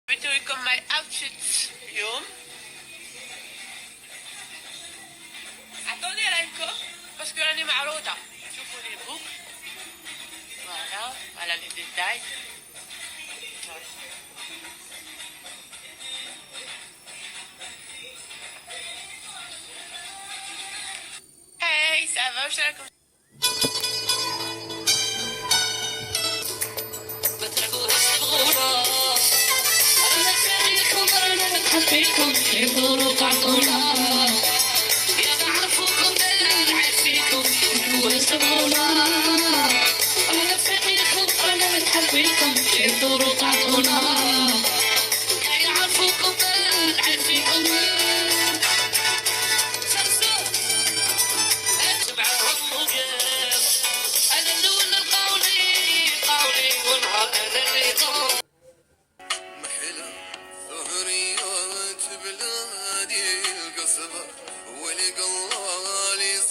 بتوريكم ماي اوتفيت اليوم. اعطوني رايكم باسكو راني معروضة. شوفوا لي بوك فوالا على لي ديتاي. هاي سافا واش راكم؟ بتركوا تبغونا انا نسالكم انا نحبكم تبغوا تعطونا يا نعرفوكم لا نعرفيكم وتبغونا انا نسالكم انا نحبكم تبغوا تعطونا يا يعرفوكم لا نعرفيكم محلى ظهريات بلادي القصبة ولقى الله لي